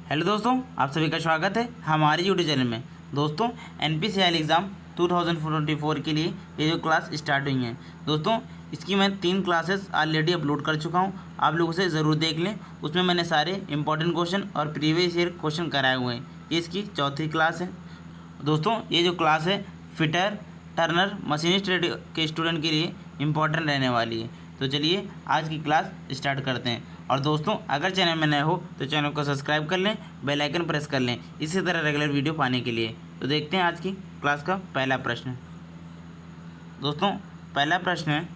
Hello दोस्तों, आप सभी का स्वागत है हमारे यूट्यूब चैनल में। दोस्तों, NPCL एग्ज़ाम 2024 के लिए ये जो क्लास स्टार्ट हुई हैं दोस्तों, इसकी मैं 3 क्लासेस ऑलरेडी अपलोड कर चुका हूँ। आप लोग उसे ज़रूर देख लें। उसमें मैंने सारे इंपॉर्टेंट क्वेश्चन और प्रीवियस ईयर क्वेश्चन कराए हुए हैं। ये इसकी चौथी क्लास है दोस्तों। ये जो क्लास है फिटर, टर्नर, मशीनिस्ट ट्रेड के स्टूडेंट के लिए इम्पॉर्टेंट रहने वाली है। तो चलिए आज की क्लास स्टार्ट करते हैं। और दोस्तों, अगर चैनल में नए हो तो चैनल को सब्सक्राइब कर लें, बेल आइकन प्रेस कर लें इसी तरह रेगुलर वीडियो पाने के लिए। तो देखते हैं आज की क्लास का पहला प्रश्न। दोस्तों, पहला प्रश्न है,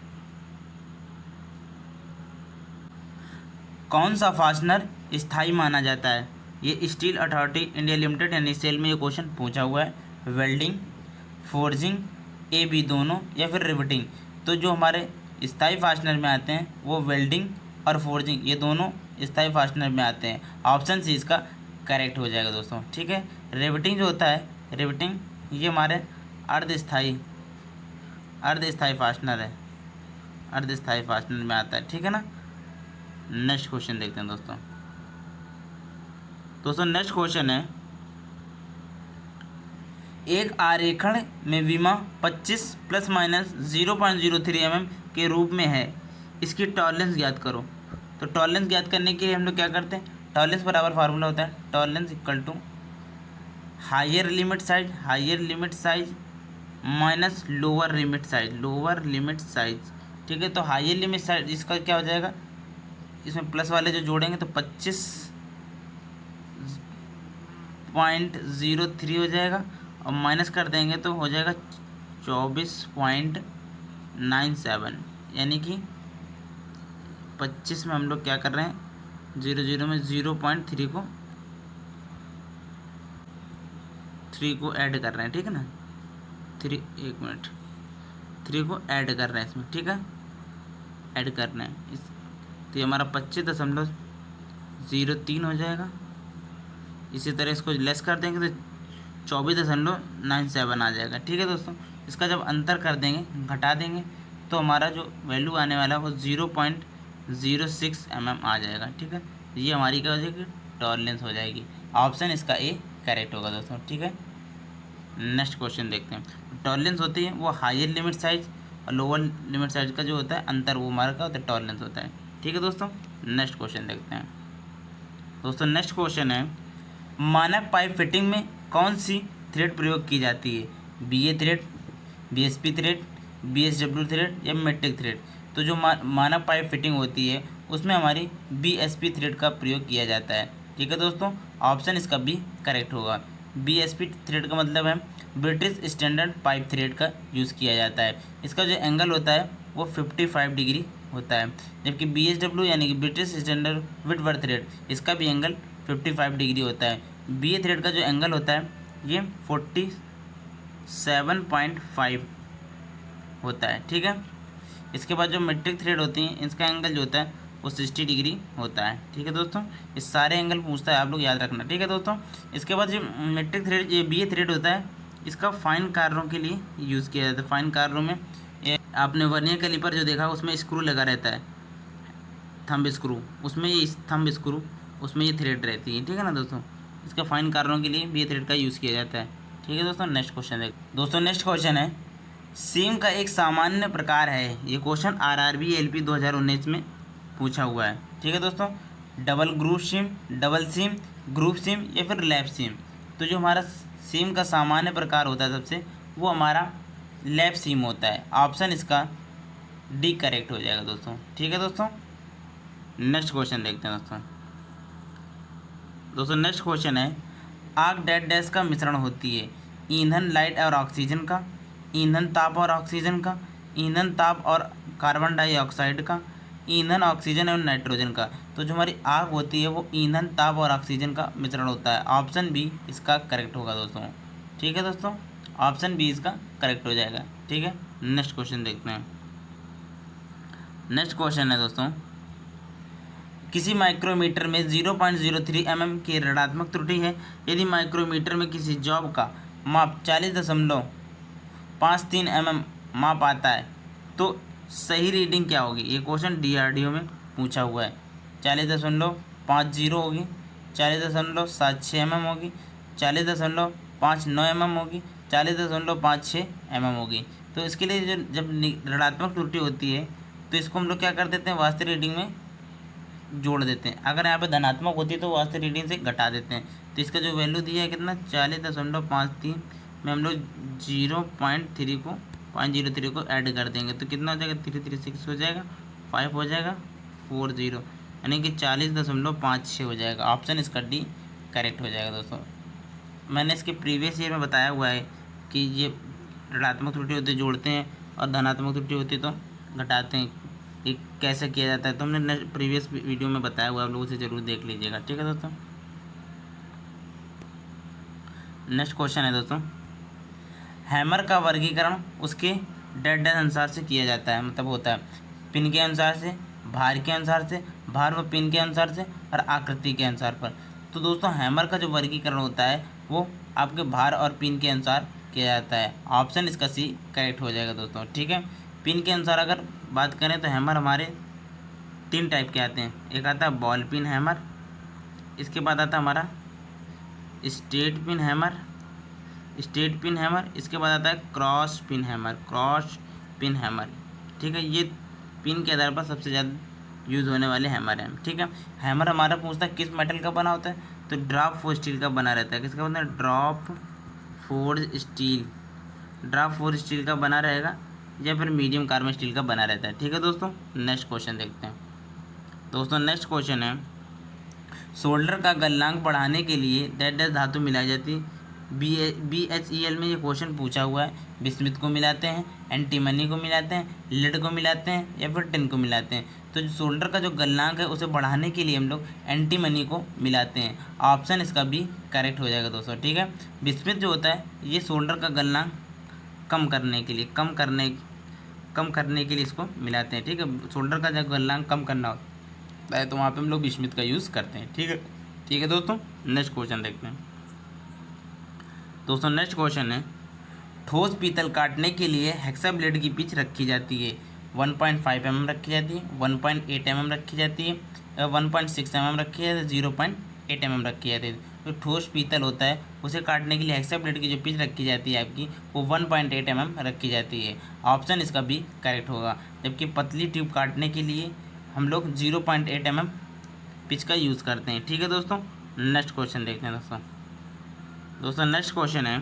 कौन सा फास्टनर स्थायी माना जाता है? ये स्टील अथॉरिटी इंडिया लिमिटेड यानी सेल में ये क्वेश्चन पूछा हुआ है। वेल्डिंग, फोर्जिंग, ए बी दोनों, या फिर रिवेटिंग। तो जो हमारे स्थायी फास्टनर में आते हैं वो वेल्डिंग और फोर्जिंग, ये दोनों स्थायी फास्टनर में आते हैं। ऑप्शन सी इसका करेक्ट हो जाएगा दोस्तों। ठीक है, रिवेटिंग जो होता है, रिवेटिंग ये हमारे अर्धस्थायी फास्टनर है, अर्धस्थायी फास्टनर में आता है। ठीक है ना। नेक्स्ट क्वेश्चन देखते हैं दोस्तों। नेक्स्ट क्वेश्चन है, एक आरेखण में विमा 25 ± 0.03 mm के रूप में है, इसकी टॉलरेंस ज्ञात करो। तो टॉलरेंस ज्ञात करने के लिए हम लोग क्या करते हैं, टॉलरेंस बराबर फार्मूला होता है tolerance equal to higher limit size minus lower limit size. ठीक है, तो हायर लिमिट साइज इसका क्या हो जाएगा, इसमें प्लस वाले जो जोड़ेंगे तो 25.03 हो जाएगा, और माइनस कर देंगे तो हो जाएगा 24.97। यानी कि 25 में हम लोग क्या कर रहे हैं, 00 में 0.3 को ऐड कर रहे हैं। ठीक है ना, 3 को ऐड कर रहे हैं इसमें। ठीक है, ऐड करना है तो ये हमारा 25.03 हो जाएगा। इसी तरह इसको लेस कर देंगे तो 24.97 आ जाएगा। ठीक है दोस्तों, इसका जब अंतर कर देंगे, घटा देंगे, तो हमारा जो वैल्यू आने वाला है वो 0.06 mm आ जाएगा। ठीक है, ये हमारी क्या हो जाएगी, टॉलरेंस हो जाएगी। ऑप्शन इसका ए करेक्ट होगा दोस्तों। ठीक है, नेक्स्ट क्वेश्चन देखते हैं। टॉलरेंस होती है वो हायर लिमिट साइज और लोअर लिमिट साइज का जो होता है अंतर, वो हमारा क्या होता है, टॉलरेंस होता है। ठीक है दोस्तों, नेक्स्ट क्वेश्चन देखते हैं। दोस्तों, नेक्स्ट क्वेश्चन है, मानक पाइप फिटिंग में कौन सी थ्रेड प्रयोग की जाती है? BA thread, BSP thread, BSW thread या मेट्रिक थ्रेड? तो जो मानक पाइप फिटिंग होती है उसमें हमारी BSP थ्रेड का प्रयोग किया जाता है। ठीक है दोस्तों, ऑप्शन इसका बी करेक्ट होगा। BSP थ्रेड का मतलब है ब्रिटिश स्टैंडर्ड पाइप थ्रेड का यूज़ किया जाता है। इसका जो एंगल होता है वो 55 डिग्री होता है, जबकि BSW यानी कि ब्रिटिश स्टैंडर्ड विटवर्थ थ्रेड, इसका भी एंगल 55 डिग्री होता है। BA थ्रेड का जो एंगल होता है ये 47.5 होता है। ठीक है, इसके बाद जो मेट्रिक थ्रेड होती हैं इसका एंगल जो होता है वो 60 डिग्री होता है। ठीक है दोस्तों, ये सारे एंगल पूछता है, आप लोग याद रखना। ठीक है दोस्तों, इसके बाद जो मेट्रिक थ्रेड, ये BA थ्रेड होता है, इसका फाइन कार्यों के लिए यूज़ किया जाता है। फाइन कार्यों में आपने वर्नियर कैलिपर जो देखा उसमें स्क्रू लगा रहता है, थंब स्क्रू, उसमें ये थंब स्क्रू, उसमें ये थ्रेड रहती है। ठीक है ना दोस्तों, इसका फाइन कार्यों के लिए BA थ्रेड का यूज़ किया जाता है। ठीक है दोस्तों, नेक्स्ट क्वेश्चन है। दोस्तों, नेक्स्ट क्वेश्चन है, सीम का एक सामान्य प्रकार है। ये क्वेश्चन RRB LP 2019 में पूछा हुआ है। ठीक है दोस्तों, डबल ग्रूव सीम, डबल सीम, ग्रूव सीम या फिर लैप सीम? तो जो हमारा सीम का सामान्य प्रकार होता है सबसे, वो हमारा लैप सीम होता है। ऑप्शन इसका डी करेक्ट हो जाएगा दोस्तों। ठीक है दोस्तों, नेक्स्ट क्वेश्चन देखते हैं दोस्तों। नेक्स्ट क्वेश्चन है, आग डैश डैश का मिश्रण होती है, ईंधन, लाइट और ऑक्सीजन का, ईंधन, ताप और ऑक्सीजन का, ईंधन, ताप और कार्बन डाइऑक्साइड का, ईंधन, ऑक्सीजन और नाइट्रोजन का? तो जो हमारी आग होती है वो ईंधन, ताप और ऑक्सीजन का मिश्रण होता है। ऑप्शन बी इसका करेक्ट होगा दोस्तों। ठीक है दोस्तों, ऑप्शन बी इसका करेक्ट हो जाएगा। ठीक है, नेक्स्ट क्वेश्चन देखते हैं। नेक्स्ट क्वेश्चन है दोस्तों, किसी माइक्रोमीटर में 0.03 mm की ऋणात्मक त्रुटि है। यदि माइक्रोमीटर में किसी जॉब का माप 40.53 mm माप आता है तो सही रीडिंग क्या होगी? ये क्वेश्चन DRDO में पूछा हुआ है। 40.50 होगी 40.76 mm होगी, 40.59 mm होगी, 40.56 mm होगी। तो इसके लिए जो जब ऋणात्मक त्रुटि होती है तो इसको हम लोग क्या कर देते हैं, वास्तविक रीडिंग में जोड़ देते हैं। अगर यहाँ पे धनात्मक होती है तो वास्तविक रीडिंग से घटा देते हैं। तो इसका जो वैल्यू दिया है कितना, 40.53 में हम लोग 0.3 को ऐड कर देंगे तो कितना हो जाएगा, 336 हो जाएगा, 5 हो जाएगा, 40, यानी कि 40.56 हो जाएगा। ऑप्शन इसका डी करेक्ट हो जाएगा। दोस्तों मैंने इसके प्रीवियस ईयर में बताया हुआ है कि ये ऋणात्मक त्रुटि होती है जोड़ते हैं और धनात्मक त्रुटि होती है तो घटाते हैं, ये कैसे किया जाता है तो हमने प्रीवियस वीडियो में बताया हुआ है, आप लोग उसे ज़रूर देख लीजिएगा। ठीक है दोस्तों, नेक्स्ट क्वेश्चन है दोस्तों, हैमर का वर्गीकरण उसके डेड अनुसार से किया जाता है, मतलब होता है पिन के अनुसार से, भार के अनुसार से, भार व पिन के अनुसार से और आकृति के अनुसार पर। तो दोस्तों हैमर का जो वर्गीकरण होता है वो आपके भार और पिन के अनुसार किया जाता है। ऑप्शन इसका सी करेक्ट हो जाएगा दोस्तों। ठीक है, पिन के अनुसार अगर बात करें तो हैमर हमारे 3 टाइप के आते हैं। एक आता है बॉल पिन हैमर, इसके बाद आता है हमारा स्ट्रेट पिन हैमर, इसके बाद आता है क्रॉस पिन हैमर। ठीक है, ये पिन के आधार पर सबसे ज़्यादा यूज़ होने वाले हैमर हैं। ठीक है, हैमर हमारा पूछता है किस मेटल का बना होता है, तो ड्रॉप फोर स्टील का बना रहता है। किसका बनता है, ड्रॉप फोर स्टील का बना रहेगा या फिर मीडियम कार्बन स्टील का बना रहता है। ठीक है दोस्तों, नेक्स्ट क्वेश्चन देखते हैं। दोस्तों नेक्स्ट क्वेश्चन है, सोल्डर का गलनांक बढ़ाने के लिए डैश धातु मिलाई जाती है। BHEL में ये क्वेश्चन पूछा हुआ है। बिस्मिथ को मिलाते हैं, एंटीमनी को मिलाते हैं, लेड को मिलाते हैं या फिर टिन को मिलाते हैं। तो जो सोल्डर का जो गलनांक है उसे बढ़ाने के लिए हम लोग एंटीमनी को मिलाते हैं। ऑप्शन इसका भी करेक्ट हो जाएगा दोस्तों। ठीक है, बिस्मिथ जो होता है ये सोल्डर का गलनांक कम करने के लिए इसको मिलाते हैं। ठीक है, सोल्डर का जब गलनांक कम करना होता है तो वहाँ पे हम लोग बिस्मिथ का यूज़ करते हैं। ठीक है दोस्तों, नेक्स्ट क्वेश्चन देखते हैं। दोस्तों नेक्स्ट क्वेश्चन है, ठोस पीतल काटने के लिए हेक्सा ब्लेड की पिच रखी जाती है। 1.5 mm रखी जाती है, 1.8 mm रखी जाती है, 1.6 mm रखी जाती है, 0.8 mm रखी जाती है। तो ठोस पीतल होता है उसे काटने के लिए हेक्सा ब्लेड की जो पिच रखी जाती है आपकी वो 1.8 mm रखी जाती है। ऑप्शन इसका भी करेक्ट होगा। जबकि पतली ट्यूब काटने के लिए हम लोग 0.8 mm पिच का यूज़ करते हैं। ठीक है दोस्तों, नेक्स्ट क्वेश्चन देखते हैं दोस्तों नेक्स्ट क्वेश्चन है,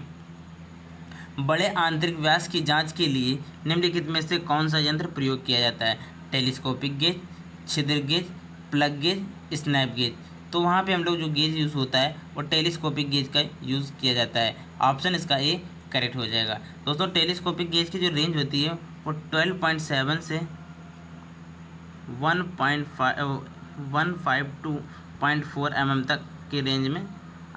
बड़े आंतरिक व्यास की जांच के लिए निम्नलिखित में से कौन सा यंत्र प्रयोग किया जाता है। टेलीस्कोपिक गेज, छिद्र gauge, plug gauge, snap gauge. तो वहाँ पे हम लोग जो गेज यूज़ होता है वो टेलीस्कोपिक गेज का यूज़ किया जाता है। ऑप्शन इसका ए करेक्ट हो जाएगा। दोस्तों टेलीस्कोपिक गेज की जो रेंज होती है वो 12.7 से 152.4 mm तक के रेंज में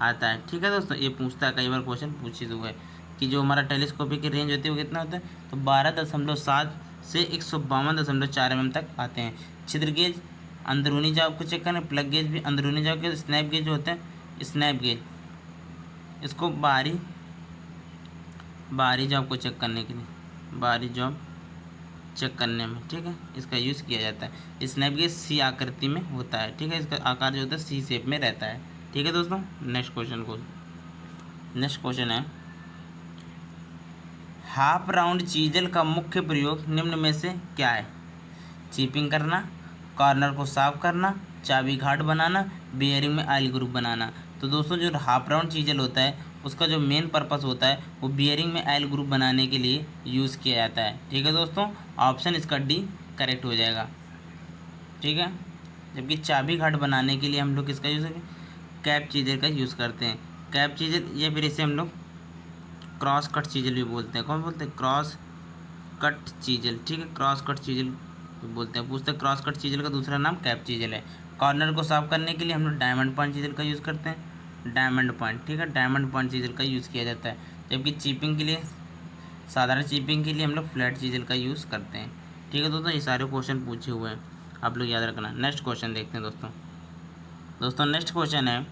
आता है। ठीक है दोस्तों, ये पूछता है, कई बार क्वेश्चन पूछे हुए है कि जो हमारा टेलीस्कोपिक की रेंज होती है वो कितना होता है, तो 12.7 से 152.4 mm तक आते हैं। छिद्र गेज अंदरूनी जॉब को चेक करें, प्लग गेज भी अंदरूनी जॉब के, स्नैप गेज जो होते हैं, स्नैप गेज इसको बाहरी जॉब को चेक करने के लिए, बाहरी जॉब चेक करने में, ठीक है, इसका यूज़ किया जाता है। स्नैप गेज सी आकृति में होता है। ठीक है, इसका आकार जो होता है सी शेप में रहता है। ठीक है दोस्तों, नेक्स्ट क्वेश्चन है, हाफ राउंड चीजल का मुख्य प्रयोग निम्न में से क्या है। चिपिंग करना, कॉर्नर को साफ करना, चाबी घाट बनाना, बेयरिंग में ऑयल ग्रुप बनाना। तो दोस्तों जो हाफ राउंड चीजल होता है उसका जो मेन पर्पस होता है वो बियरिंग में ऑयल ग्रुप बनाने के लिए यूज़ किया जाता है। ठीक है दोस्तों, ऑप्शन इसका डी करेक्ट हो जाएगा। ठीक है, जबकि चाबी घाट बनाने के लिए हम लोग किसका यूज़ करें, कैप चीजल का यूज़ करते हैं। कैप चीजल या फिर इसे हम लोग क्रॉस कट चीजल भी बोलते हैं। कौन बोलते हैं, क्रॉस कट चीजल। ठीक है, क्रॉस कट चीजल बोलते हैं। पूछते हैं क्रॉस कट चीजल का दूसरा नाम कैप चीजल है। कॉर्नर को साफ करने के लिए हम लोग डायमंड पॉइंट चीजल का यूज़ करते हैं, डायमंड पॉइंट। ठीक है, डायमंड पॉइंट चीजल का यूज़ किया जाता है। जबकि चिपिंग के लिए, साधारण चिपिंग के लिए हम लोग फ्लैट चीजल का यूज़ करते हैं। ठीक है दोस्तों, ये सारे क्वेश्चन पूछे हुए हैं, आप लोग याद रखना। नेक्स्ट क्वेश्चन देखते हैं दोस्तों नेक्स्ट क्वेश्चन है,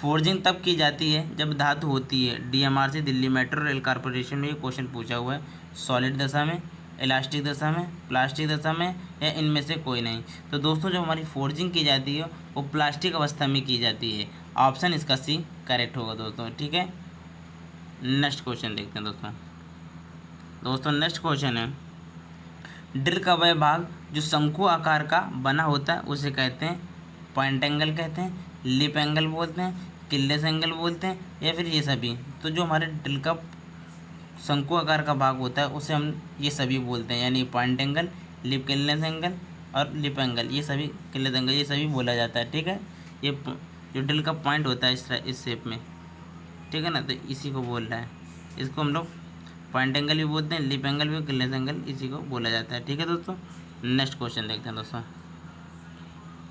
फोर्जिंग तब की जाती है जब धातु होती है। DMRC Delhi metro rail corporation में ये क्वेश्चन पूछा हुआ है। सॉलिड दशा में, इलास्टिक दशा में, प्लास्टिक दशा में, या इनमें से कोई नहीं। तो दोस्तों जो हमारी फोर्जिंग की जाती है वो प्लास्टिक अवस्था में की जाती है। ऑप्शन इसका सी करेक्ट होगा दोस्तों, ठीक है। नेक्स्ट क्वेश्चन देखते हैं दोस्तों नेक्स्ट क्वेश्चन है, ड्रिल का वह भाग जो शंकु आकार का बना होता है उसे कहते हैं पॉइंट एंगल कहते हैं, लिप एंगल बोलते हैं, किल्लेस एंगल बोलते हैं, या फिर ये सभी। तो जो हमारे ड्रिल का शंकु आकार का भाग होता है उसे हम ये सभी बोलते हैं, यानी पॉइंट एंगल, लिप किल्लेस एंगल और लिप एंगल, ये सभी किल्लेस एंगल, ये सभी बोला जाता है, ठीक है। ये जो ड्रिल का पॉइंट होता है इस शेप में, ठीक है ना, तो इसी को बोल रहा है। इसको हम लोग पॉइंट एंगल भी बोलते हैं, लिप एंगल भी, किल्लेस एंगल, इसी को बोला जाता है, ठीक है दोस्तों। नेक्स्ट क्वेश्चन देखते हैं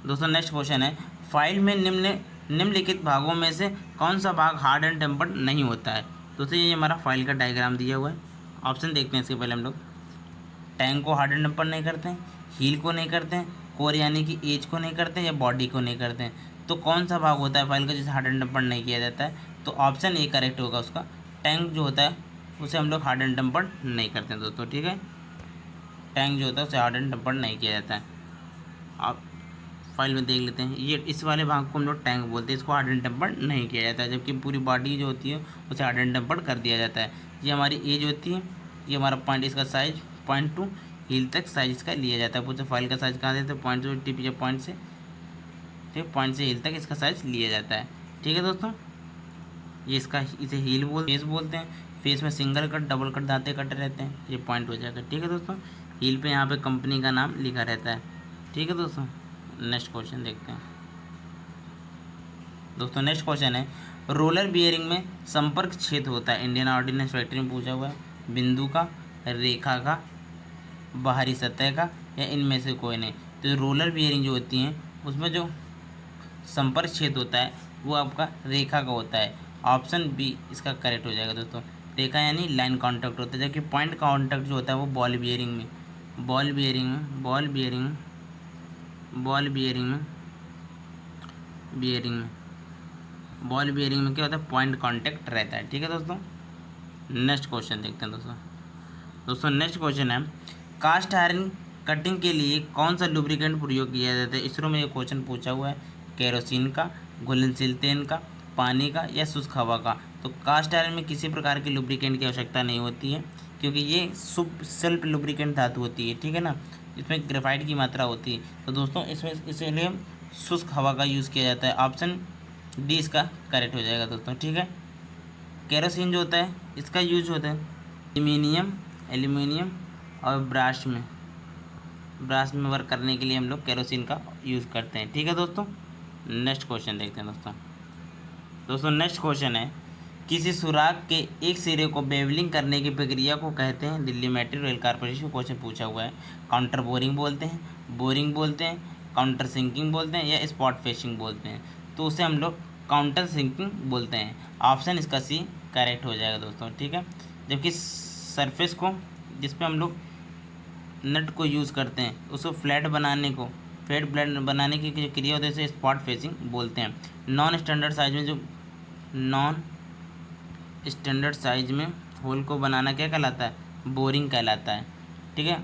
दोस्तों नेक्स्ट क्वेश्चन है, फाइल में निम्नलिखित भागों में से कौन सा भाग हार्ड एंड टेम्पर्ड नहीं होता है। दोस्तों ये हमारा फाइल का डायग्राम दिया हुआ है। ऑप्शन देखते हैं इसके पहले हम लोग। टैंक को हार्ड एंड टेम्पर्ड नहीं करते हैं, हील को नहीं करते हैं, कोर यानी कि एज को नहीं करते हैं, या बॉडी को नहीं करते हैं। तो कौन सा भाग होता है फाइल का जिसे हार्ड एंड टेम्पर्ड नहीं किया जाता है। तो ऑप्शन ए करेक्ट होगा उसका। टैंक जो होता है उसे हम लोग हार्ड एंड टेम्पर्ड नहीं करते हैं दोस्तों, ठीक है। टैंक जो होता है उसे हार्ड एंड टेम्पर्ड नहीं किया जाता है। आप फाइल में देख लेते हैं, ये इस वाले भाग को हम लोग टैंक बोलते हैं, इसको हार्ड एंड टेम्पर्ड नहीं किया जाता है, जबकि पूरी बॉडी जो होती है उसे हार्ड एंड टेम्पर्ड कर दिया जाता है। ये हमारी एज होती है, ये हमारा पॉइंट, इसका साइज पॉइंट टू हील तक साइज इसका लिया जाता है। पूछे फाइल का साइज कहाँ देते हैं, पॉइंट टू टिप या पॉइंट से, ठीक, पॉइंट से हील तक इसका साइज लिया जाता है, ठीक है दोस्तों। ये इसका इसे हील फेस बोलते हैं। फेस में सिंगल कट, डबल कट दांते कटे रहते हैं, ये पॉइंट हो जाएगा, ठीक है दोस्तों। हील पे यहाँ पे कंपनी का नाम लिखा रहता है, ठीक है दोस्तों। नेक्स्ट क्वेश्चन देखते हैं नेक्स्ट क्वेश्चन है, रोलर बियरिंग में संपर्क क्षेत्र होता है। इंडियन ऑर्डिनेंस फैक्ट्री में पूछा हुआ है। बिंदु का, रेखा का, बाहरी सतह का, या इनमें से कोई नहीं। तो रोलर बियरिंग जो होती हैं उसमें जो संपर्क क्षेत्र होता है वो आपका रेखा का होता है। ऑप्शन बी इसका करेक्ट हो जाएगा दोस्तों। रेखा यानी लाइन कॉन्टैक्ट होता है, जबकि पॉइंट कॉन्टैक्ट जो होता है वो बॉल बियरिंग में क्या होता है, पॉइंट कांटेक्ट रहता है, ठीक है दोस्तों। नेक्स्ट क्वेश्चन देखते हैं दोस्तों नेक्स्ट क्वेश्चन है, कास्ट आयरन कटिंग के लिए कौन सा लुब्रिकेंट प्रयोग किया जाता है। इसरो में ये क्वेश्चन पूछा हुआ है, केरोसिन का, घुलनशील तेल का, पानी का, या शुष्क हवा का। तो कास्ट आयरन में किसी प्रकार की लुब्रिकेंट की आवश्यकता नहीं होती है, क्योंकि ये सेल्फ लुब्रिकेंट धातु होती है, ठीक है ना। इसमें ग्रेफाइट की मात्रा होती है। तो दोस्तों इसमें इसीलिए शुष्क हवा का यूज़ किया जाता है। ऑप्शन डी इसका करेक्ट हो जाएगा दोस्तों, ठीक है। केरोसिन जो होता है इसका यूज होता है एल्यूमिनियम और ब्रास में वर्क करने के लिए हम लोग केरोसिन का यूज़ करते हैं, ठीक है दोस्तों। नेक्स्ट क्वेश्चन देखते हैं दोस्तों नेक्स्ट क्वेश्चन है, किसी सुराख के एक सिरे को बेवलिंग करने की प्रक्रिया को कहते हैं। Delhi metro rail corporation question पूछा हुआ है। काउंटर बोरिंग बोलते हैं, बोरिंग बोलते हैं, काउंटर सिंकिंग बोलते हैं, या स्पॉट फिशिंग बोलते हैं। तो उसे हम लोग काउंटर सिंकिंग बोलते हैं। ऑप्शन इसका सी करेक्ट हो जाएगा दोस्तों, ठीक है। जबकि सरफेस को जिस पे हम लोग नट को यूज़ करते हैं उसको फ्लैट बनाने की जो क्रिया होती है उसे स्पॉट फिशिंग बोलते हैं। नॉन स्टैंडर्ड साइज में होल को बनाना क्या कहलाता है, बोरिंग कहलाता है, ठीक है।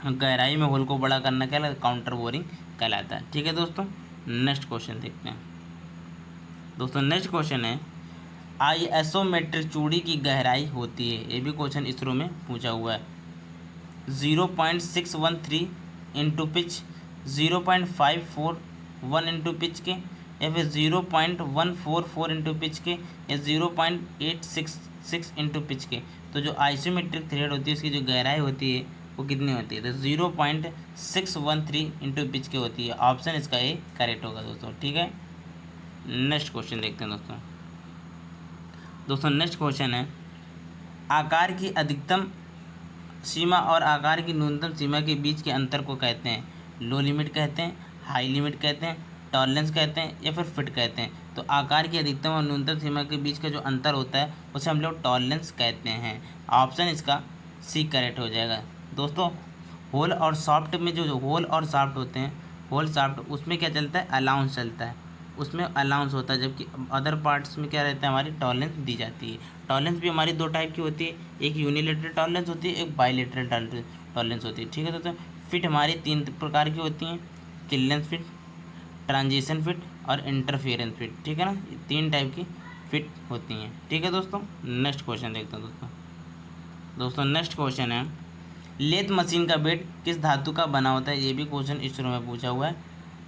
गहराई में होल को बड़ा करना क्या कहलाता है, काउंटर बोरिंग कहलाता है, ठीक है दोस्तों। नेक्स्ट क्वेश्चन देखते हैं नेक्स्ट क्वेश्चन है, आइसोमेट्रिक चूड़ी की गहराई होती है। ये भी क्वेश्चन इसरो में पूछा हुआ है। 0.613 इंटू पिच, 0.541 इंटू पिच के, या फिर 0.144 इंटू पिच के, या 0.866 इंटू पिच के। तो जो आइसोमेट्रिक थ्रेड होती है उसकी जो गहराई होती है वो कितनी होती है, तो 0.613 इंटू पिच के होती है। ऑप्शन इसका ए करेक्ट होगा दोस्तों, ठीक है। नेक्स्ट क्वेश्चन देखते हैं दोस्तों नेक्स्ट क्वेश्चन है, आकार की अधिकतम सीमा और आकार की न्यूनतम सीमा के बीच के अंतर को कहते हैं। लो लिमिट कहते हैं, हाई लिमिट कहते हैं, टॉलरेंस कहते हैं, या फिर फिट कहते हैं। तो आकार की अधिकतम और न्यूनतम सीमा के बीच का जो अंतर होता है उसे हम लोग टॉलरेंस कहते हैं। ऑप्शन इसका सी करेक्ट हो जाएगा दोस्तों। होल और सॉफ्ट में जो होल और सॉफ्ट होते हैं, होल सॉफ्ट उसमें क्या चलता है, अलाउंस चलता है। उसमें अलाउंस होता है, जबकि अदर पार्ट्स में क्या रहता है, हमारी टॉलरेंस दी जाती है। टॉलरेंस भी हमारी दो टाइप की होती है, एक यूनिलेटरल टॉलरेंस होती है, एक बाईलेटरल टॉलरेंस होती है, ठीक है। तो फिट हमारी तीन प्रकार की होती हैं, किल्लेंस फिट, ट्रांजिशन फिट और इंटरफेरेंस फिट, ठीक है ना। ये तीन टाइप की फिट होती हैं, ठीक है दोस्तों। नेक्स्ट क्वेश्चन देखते हैं दोस्तों नेक्स्ट क्वेश्चन है, लेथ मशीन का बेड किस धातु का बना होता है। ये भी क्वेश्चन इस शुरू में पूछा हुआ है।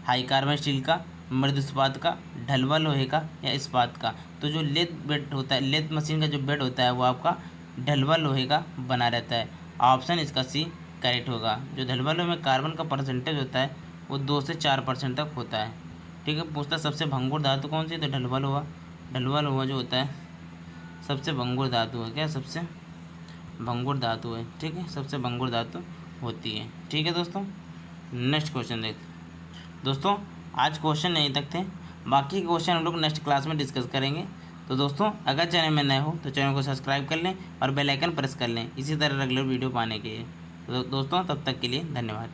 हाई कार्बन स्टील का, मृद इस्पात का, ढलवा लोहे का या इस्पात का। तो जो लेथ बेड होता है, लेथ मशीन का जो बेड होता है वो आपका ढलवा लोहे का बना रहता है। ऑप्शन इसका सी करेक्ट होगा। जो ढलवा लोहे में कार्बन का परसेंटेज होता है वो 2 से 4% तक होता है, ठीक है। पूछता सबसे भंगुर धातु कौन सी है, तो ढलवा लोहा। ढलवा लोहा जो होता है सबसे भंगुर धातु है, क्या सबसे भंगुर धातु है, ठीक है, सबसे भंगुर धातु होती है, ठीक है दोस्तों। नेक्स्ट क्वेश्चन देखते दोस्तों। आज क्वेश्चन यहीं तक थे, बाकी क्वेश्चन हम लोग नेक्स्ट क्लास में डिस्कस करेंगे। तो दोस्तों अगर चैनल में नए हो तो चैनल को सब्सक्राइब कर लें और बेल आइकन प्रेस कर लें इसी तरह रेगुलर वीडियो पाने के लिए। तो दोस्तों तब तक के लिए धन्यवाद।